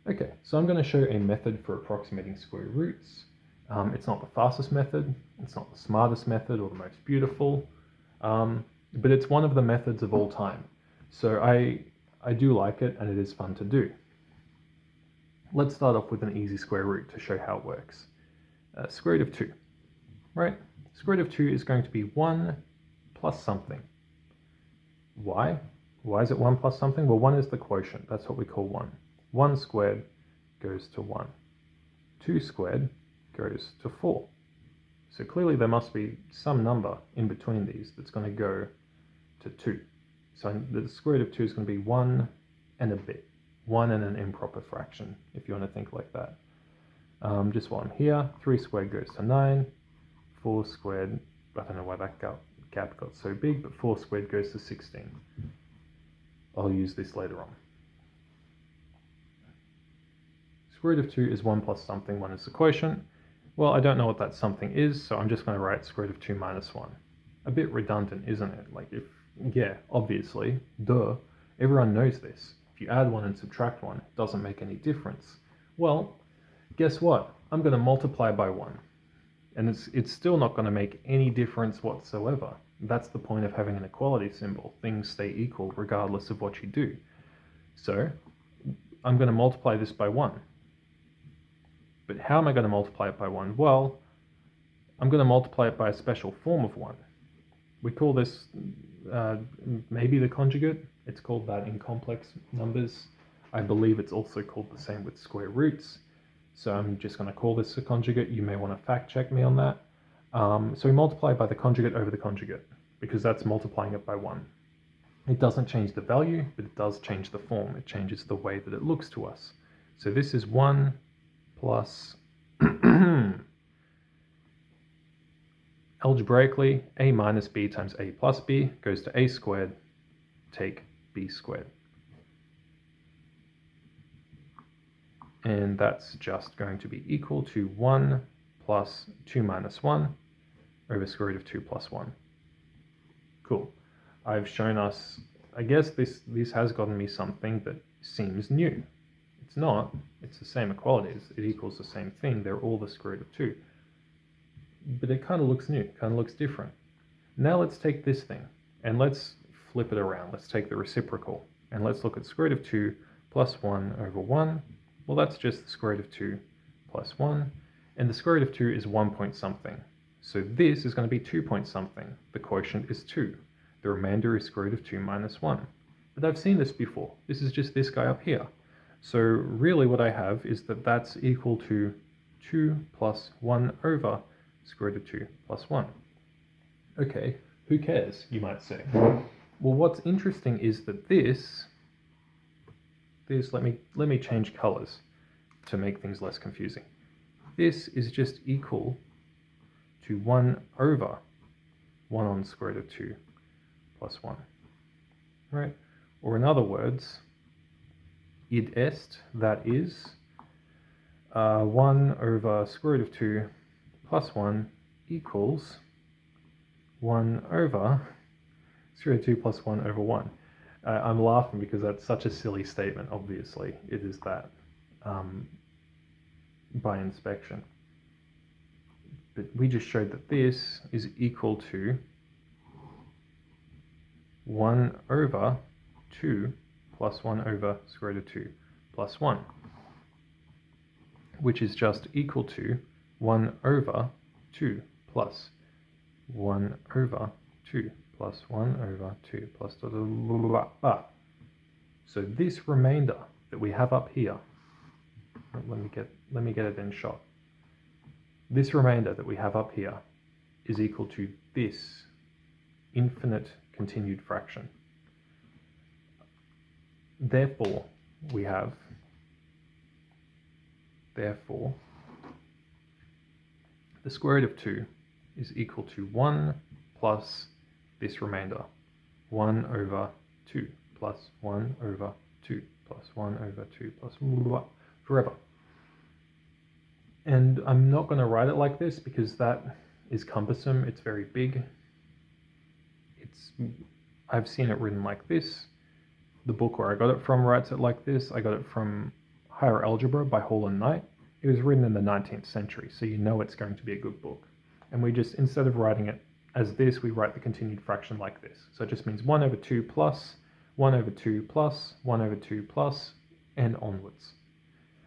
Okay, so I'm going to show a method for approximating square roots. It's not the fastest method, it's not the smartest method or the most beautiful, but it's one of the methods of all time. So I do like it and it is fun to do. Let's start off with an easy square root to show how it works. Square root of 2, right? Square root of 2 is going to be 1 plus something. Why? Why is it 1 plus something? Well, 1 is the quotient, that's what we call 1. 1 squared goes to 1. 2 squared goes to 4. So clearly there must be some number in between these that's going to go to 2. So the square root of 2 is going to be 1 and a bit. 1 and an improper fraction, if you want to think like that. Just while I'm here, 3 squared goes to 9. 4 squared, I don't know why that gap got so big, but 4 squared goes to 16. I'll use this later on. Square root of 2 is 1 plus something, 1 is the quotient. Well, I don't know what that something is, so I'm just going to write square root of 2 minus 1. A bit redundant, isn't it? Like yeah, obviously, duh, everyone knows this. If you add 1 and subtract 1, it doesn't make any difference. Well, guess what? I'm going to multiply by 1. And it's still not going to make any difference whatsoever. That's the point of having an equality symbol. Things stay equal regardless of what you do. So I'm going to multiply this by 1. But how am I going to multiply it by 1? Well, I'm going to multiply it by a special form of 1. We call this maybe the conjugate. It's called that in complex numbers. I believe it's also called the same with square roots. So I'm just going to call this a conjugate. You may want to fact check me on that. So we multiply by the conjugate over the conjugate, because that's multiplying it by 1. It doesn't change the value, but it does change the form. It changes the way that it looks to us. So this is 1 plus, algebraically, a minus b times a plus b goes to a squared, take b squared. And that's just going to be equal to 1 plus 2 minus 1 over square root of 2 plus 1. Cool. I've shown us, I guess this has gotten me something that seems new. It's not, it's the same equalities, it equals the same thing, they're all the square root of 2. But it kind of looks new, kind of looks different. Now let's take this thing, and let's flip it around. Let's take the reciprocal, and let's look at square root of 2 plus 1 over 1. Well, that's just the square root of 2 plus 1, and the square root of 2 is 1 point something. So this is going to be 2 point something. The quotient is 2. The remainder is square root of 2 minus 1. But I've seen this before. This is just this guy up here. So really what I have is that that's equal to 2 plus 1 over square root of 2 plus 1. Okay, who cares, you might say. Well, what's interesting is that this, let me change colors to make things less confusing. This is just equal to 1 over 1 on square root of 2 plus 1, right? Or in other words, id est, that is 1 over square root of 2 plus 1 equals 1 over square root of 2 plus 1 over 1. I'm laughing because that's such a silly statement, obviously. It is that by inspection. But we just showed that this is equal to 1 over 2 plus 1 over square root of 2 plus 1, which is just equal to 1 over 2 plus 1 over 2 plus 1 over 2 plus blah, blah, blah, blah. So this remainder that we have up here, let me get it in shot. This remainder that we have up here is equal to this infinite continued fraction. Therefore, we have, the square root of 2 is equal to 1 plus this remainder, 1 over 2 plus 1 over 2 plus 1 over 2 plus blah, forever. And I'm not going to write it like this because that is cumbersome. It's very big. I've seen it written like this. The book where I got it from writes it like this. I got it from Higher Algebra by Hall and Knight. It was written in the 19th century, so you know it's going to be a good book. And we just, instead of writing it as this, we write the continued fraction like this. So it just means 1 over 2 plus, 1 over 2 plus, 1 over 2 plus, and onwards.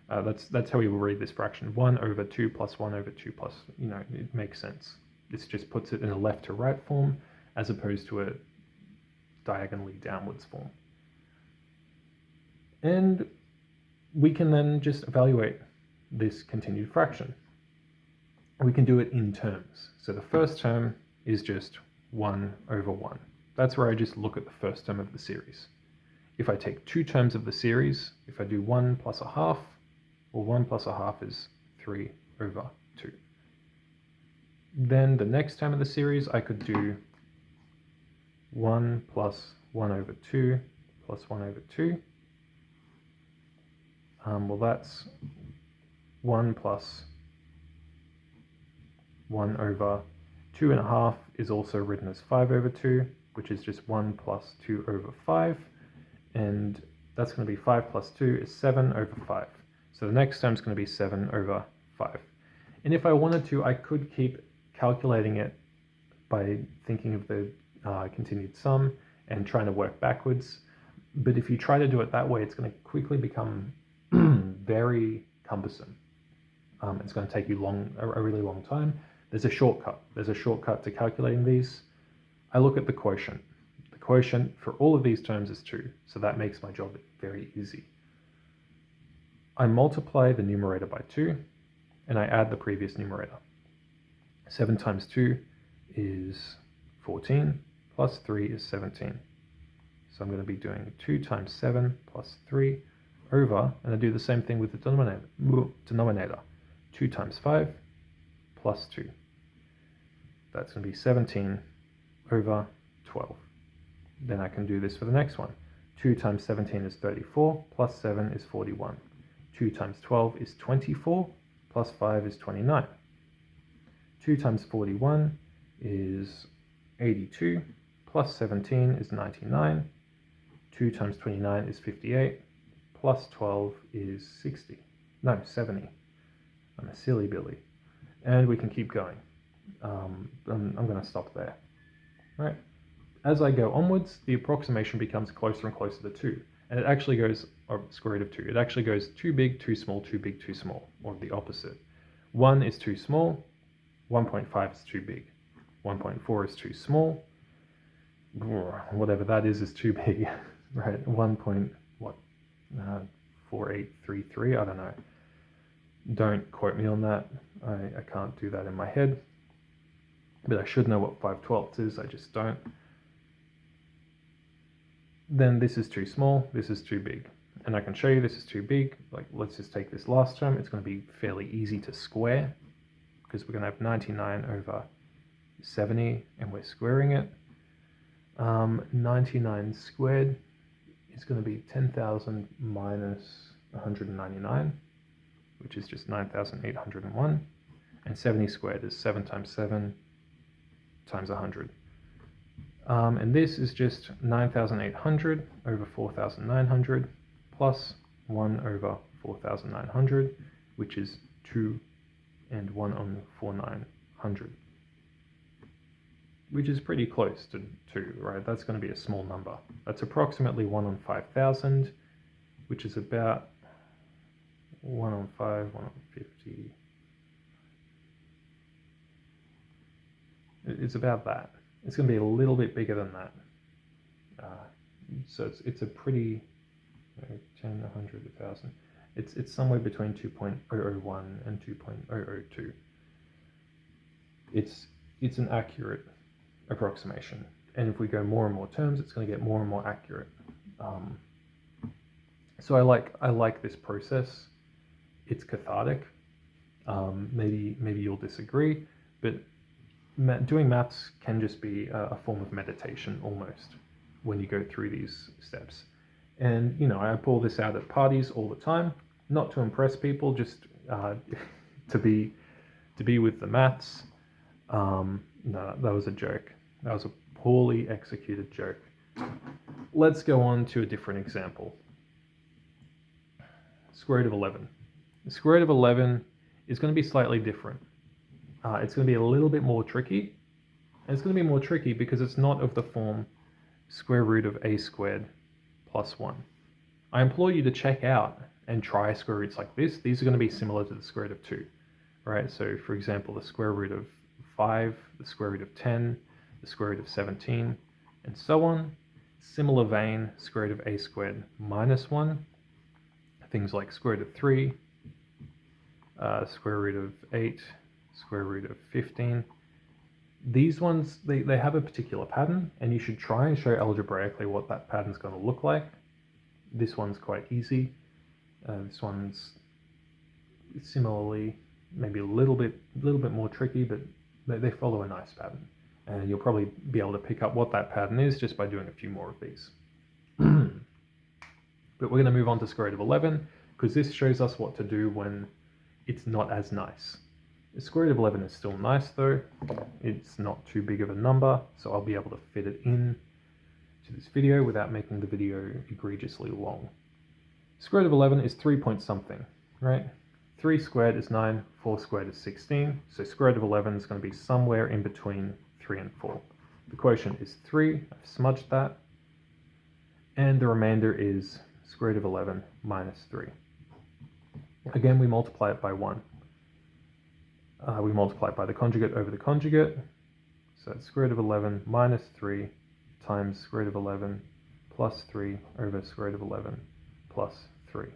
That's how we will read this fraction. 1 over 2 plus 1 over 2 plus, it makes sense. This just puts it in a left to right form as opposed to a diagonally downwards form. And we can then just evaluate this continued fraction. We can do it in terms. So the first term is just 1 over 1. That's where I just look at the first term of the series. If I take two terms of the series, if I do 1 plus a half, well, 1 plus a half is 3 over 2. Then the next term of the series, I could do 1 plus 1 over 2 plus 1 over 2. Well, that's 1 plus 1 over 2.5 is also written as 5 over 2, which is just 1 plus 2 over 5. And that's going to be 5 plus 2 is 7 over 5. So the next term is going to be 7 over 5. And if I wanted to, I could keep calculating it by thinking of the continued sum and trying to work backwards. But if you try to do it that way, it's going to quickly become very cumbersome. It's going to take you a really long time. There's a shortcut. There's a shortcut to calculating these. I look at the quotient. The quotient for all of these terms is 2, so that makes my job very easy. I multiply the numerator by 2, and I add the previous numerator. 7 times 2 is 14, plus 3 is 17. So I'm going to be doing 2 times 7 plus 3 over, and I do the same thing with the denominator. 2 times 5 plus 2. That's going to be 17 over 12. Then I can do this for the next one. 2 times 17 is 34, plus 7 is 41. 2 times 12 is 24, plus 5 is 29. 2 times 41 is 82, plus 17 is 99. 2 times 29 is 58, plus 12 is 60. No, 70. I'm a silly Billy. And we can keep going. I'm going to stop there. Right. As I go onwards, the approximation becomes closer and closer to 2. And it actually goes, or square root of 2, it actually goes too big, too small, too big, too small, or the opposite. 1 is too small, 1.5 is too big, 1.4 is too small, whatever that is too big, right? 4833, I don't know. Don't quote me on that. I can't do that in my head. But I should know what 5/12 is, I just don't. Then this is too small, this is too big. And I can show you this is too big. Like, let's just take this last term. It's going to be fairly easy to square because we're going to have 99 over 70 and we're squaring it. 99 squared is going to be 10,000 minus 199, which is just 9,801. And 70 squared is 7 times 7 times 100. And this is just 9,800 over 4,900 plus 1 over 4,900, which is 2 and 1 on 4,900, which is pretty close to 2, right? That's going to be a small number. That's approximately 1 on 5,000, which is about 1 on 5, 1 on 50. It's about that. It's going to be a little bit bigger than that. So it's a pretty 10, 100, 1,000. It's somewhere between 2.001 and 2.002. It's an accurate approximation, and if we go more and more terms, it's going to get more and more accurate. So I like this process. It's cathartic. Maybe you'll disagree, but doing maths can just be a form of meditation almost when you go through these steps. And I pull this out at parties all the time, not to impress people, just to be with the maths. No, that was a joke. That was a poorly executed joke. Let's go on to a different example. square root of 11. The square root of 11 is going to be slightly different. It's going to be a little bit more tricky. And it's going to be more tricky because it's not of the form square root of a squared plus 1. I implore you to check out and try square roots like this. These are going to be similar to the square root of 2. Right? So for example, the square root of 5, the square root of 10, the square root of 17, and so on. Similar vein, square root of a squared minus 1. Things like square root of 3, square root of 8, square root of 15. These ones, they have a particular pattern, and you should try and show algebraically what that pattern's going to look like. This one's quite easy. This one's similarly maybe a little bit more tricky, but they follow a nice pattern. And you'll probably be able to pick up what that pattern is just by doing a few more of these. But we're going to move on to square root of 11, because this shows us what to do when it's not as nice. The square root of 11 is still nice though. It's not too big of a number, so I'll be able to fit it in to this video without making the video egregiously long. Square root of 11 is 3 point something, right? 3 squared is 9, 4 squared is 16, so square root of 11 is going to be somewhere in between 3 and 4. The quotient is 3, I've smudged that, and the remainder is square root of 11 minus 3. Again, we multiply it by 1. We multiply it by the conjugate over the conjugate, so that's square root of 11 minus 3 times square root of 11 plus 3 over square root of 11 plus 3.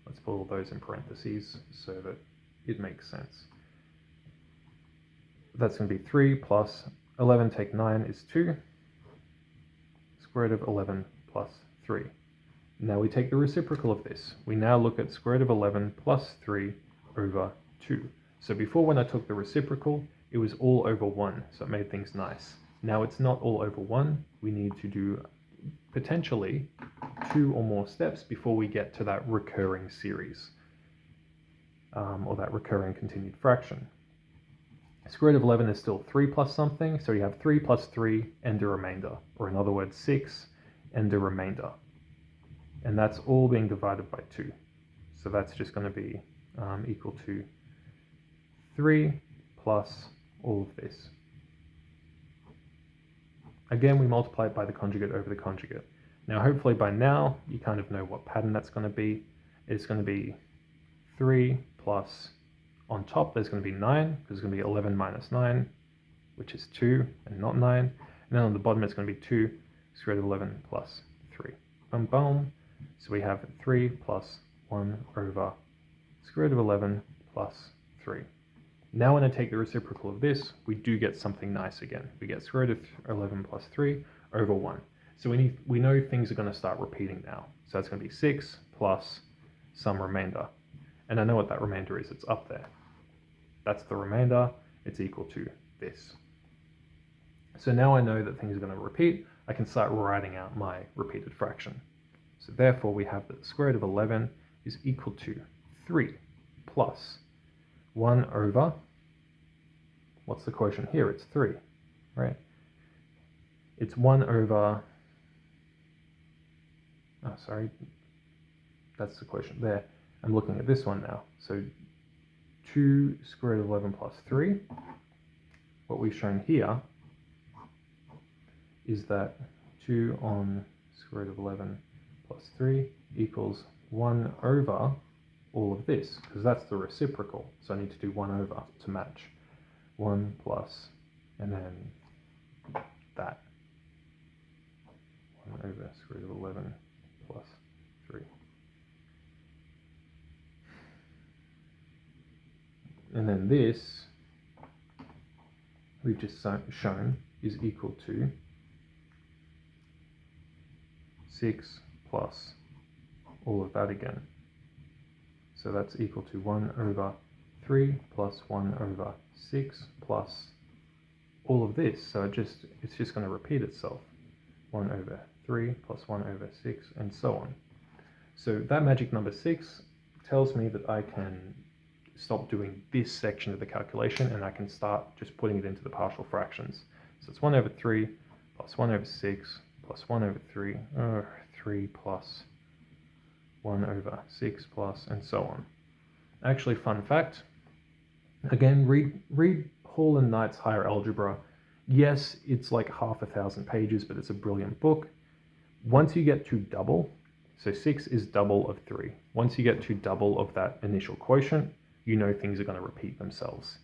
Let's put all those in parentheses so that it makes sense. That's going to be 3 plus 11 take 9 is 2, square root of 11 plus 3. Now we take the reciprocal of this. We now look at square root of 11 plus 3 over 2. So before, when I took the reciprocal, it was all over 1, so it made things nice. Now it's not all over 1. We need to do potentially 2 or more steps before we get to that recurring series, or that recurring continued fraction. Square root of 11 is still 3 plus something, so you have 3 plus 3 and a remainder, or in other words 6 and a remainder. And that's all being divided by 2. So that's just going to be equal to 3 plus all of this. Again, we multiply it by the conjugate over the conjugate. Now, hopefully by now, you kind of know what pattern that's going to be. It's going to be 3 plus, on top, there's going to be 9, because it's going to be 11 minus 9, which is 2 and not 9. And then on the bottom, it's going to be 2 square root of 11 plus 3. Boom, boom. So we have 3 plus 1 over square root of 11 plus 3. Now when I take the reciprocal of this, we do get something nice again. We get square root of 11 plus 3 over 1. So we know things are going to start repeating now. So that's going to be 6 plus some remainder. And I know what that remainder is. It's up there. That's the remainder. It's equal to this. So now I know that things are going to repeat. I can start writing out my repeated fraction. So therefore we have that the square root of 11 is equal to 3 plus 1 over, what's the quotient here? It's 3, right? It's 1 over, oh sorry, that's the quotient there. I'm looking at this one now. So 2 square root of 11 plus 3. What we've shown here is that 2 on square root of 11 plus 3 equals 1 over all of this, because that's the reciprocal. So I need to do 1 over to match. 1 plus, and then that. 1 over square root of 11 plus 3. And then this, we've just shown, is equal to 6 plus all of that again. So that's equal to 1 over 3 plus 1 over 6 plus all of this. So it's just going to repeat itself. 1 over 3 plus 1 over 6 and so on. So that magic number 6 tells me that I can stop doing this section of the calculation and I can start just putting it into the partial fractions. So it's 1 over 3 plus 1 over 6 plus 1 over 3, 3 plus 1 over 6 plus, and so on. Actually, fun fact, again, read Hall and Knight's Higher Algebra. Yes, it's like 1,000 pages, but it's a brilliant book. Once you get to double, so 6 is double of 3. Once you get to double of that initial quotient, you know things are going to repeat themselves.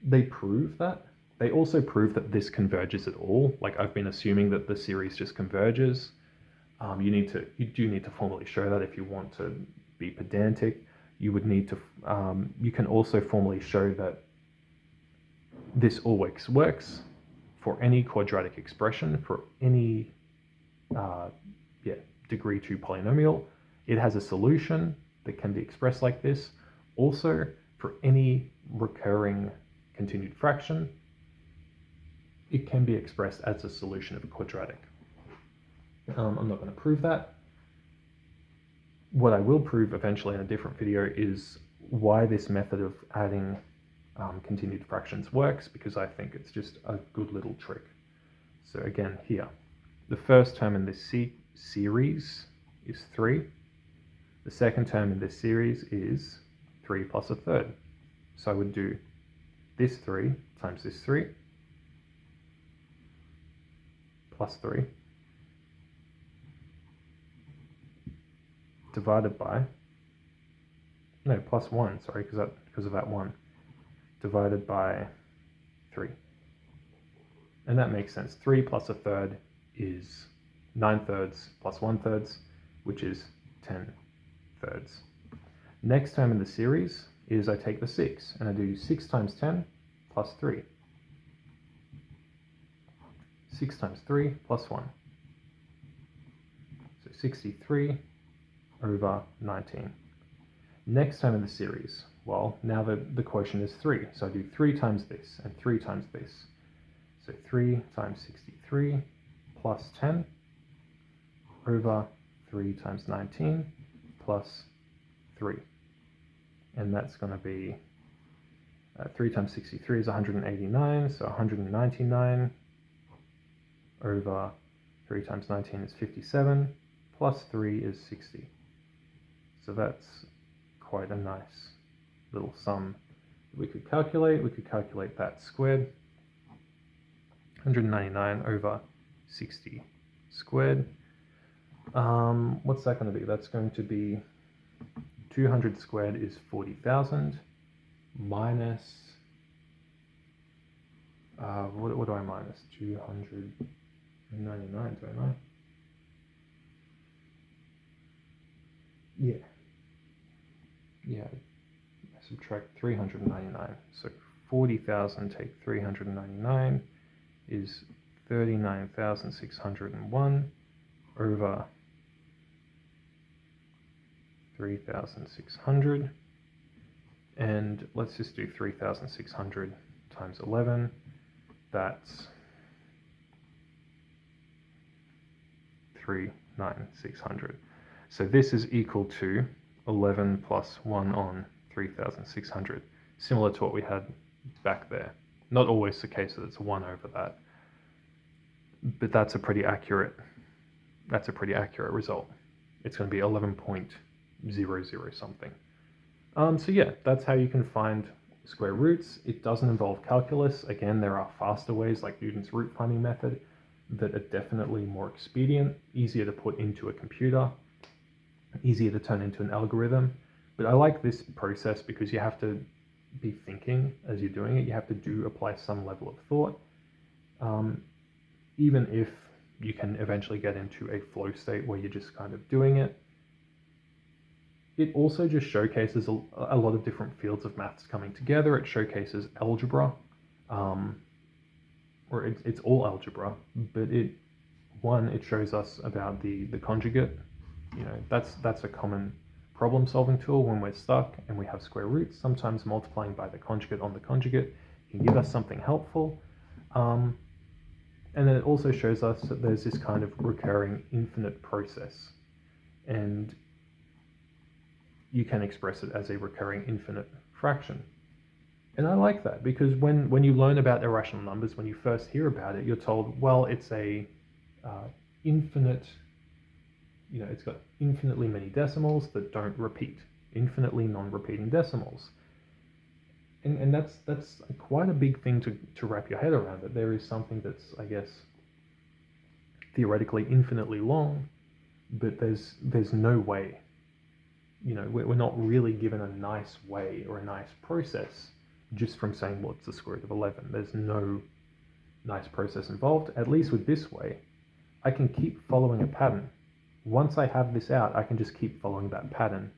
They prove that. They also prove that this converges at all. Like, I've been assuming that the series just converges. You do need to formally show that if you want to be pedantic. You would need to, you can also formally show that this always works for any quadratic expression, for any degree 2 polynomial. It has a solution that can be expressed like this. Also, for any recurring continued fraction, it can be expressed as a solution of a quadratic. I'm not going to prove that. What I will prove eventually in a different video is why this method of adding continued fractions works, because I think it's just a good little trick. So again, here, the first term in this series is 3. The second term in this series is 3 plus a third. So I would do this 3 times this 3 plus 3 divided by, no, plus 1, sorry, because of that 1, divided by 3. And that makes sense. 3 plus a third is 9/3 plus 1/3, which is 10/3. Next term in the series is I take the 6, and I do 6 times 10 plus 3. 6 times 3 plus 1. So 63 over 19. Next term in the series, well, now the quotient is 3, so I do 3 times this and 3 times this. So 3 times 63 plus 10 over 3 times 19 plus 3. And that's going to be 3 times 63 is 189, so 199 over 3 times 19 is 57, plus 3 is 60. So that's quite a nice little sum we could calculate. We could calculate that squared. 199 over 60 squared. What's that going to be? That's going to be 200 squared is 40,000 minus, what do I minus? 299, don't I? Yeah, I subtract 399. So 40,000 take 399 is 39,601 over 3,600. And let's just do 3,600 times 11. That's 3,9,600. So this is equal to 11 plus 1 on 3,600, similar to what we had back there. Not always the case that it's 1 over that, but that's a pretty accurate result. It's going to be 11.00 something. So yeah, that's how you can find square roots. It doesn't involve calculus. Again, there are faster ways like Newton's root finding method that are definitely more expedient, easier to put into a computer, easier to turn into an algorithm. But I like this process because you have to be thinking as you're doing it. You have to apply some level of thought. Even if you can eventually get into a flow state where you're just kind of doing it, it also just showcases a lot of different fields of maths coming together. It showcases algebra, or it's all algebra, but it shows us about the conjugate. You know, that's a common problem solving tool when we're stuck and we have square roots. Sometimes multiplying by the conjugate on the conjugate can give us something helpful. And then it also shows us that there's this kind of recurring infinite process, and you can express it as a recurring infinite fraction. And I like that because when you learn about irrational numbers, when you first hear about it, you're told, well, it's a infinite it's got infinitely many decimals that don't repeat, infinitely non-repeating decimals. And that's quite a big thing to wrap your head around, that there is something that's, I guess, theoretically infinitely long, but there's no way. We're not really given a nice way or a nice process just from saying what's the square root of 11. There's no nice process involved. At least with this way, I can keep following a pattern. Once I have this out, I can just keep following that pattern.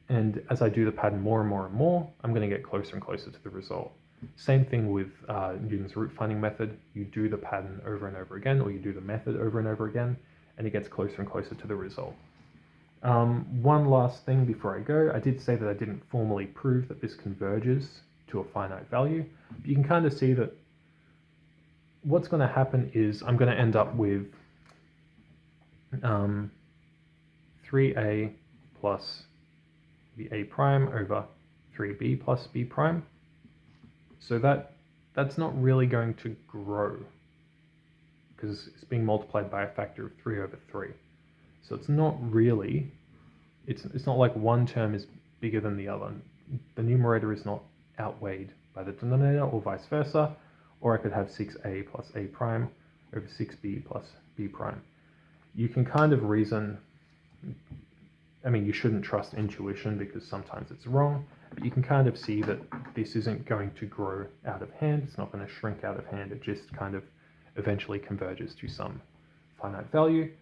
And as I do the pattern more and more and more, I'm going to get closer and closer to the result. Same thing with Newton's root finding method. You do the pattern over and over again, or you do the method over and over again, and it gets closer and closer to the result. One last thing before I go, I did say that I didn't formally prove that this converges to a finite value, but you can kind of see that what's going to happen is I'm going to end up with 3a plus the a prime over 3b plus b prime. So that's not really going to grow because it's being multiplied by a factor of 3 over 3. So it's not really, it's not like one term is bigger than the other. The numerator is not outweighed by the denominator or vice versa, or I could have 6a plus a prime over 6b plus b prime. You can kind of reason, I mean, you shouldn't trust intuition because sometimes it's wrong, but you can kind of see that this isn't going to grow out of hand. It's not going to shrink out of hand. It just kind of eventually converges to some finite value.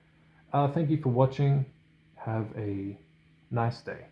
Thank you for watching. Have a nice day.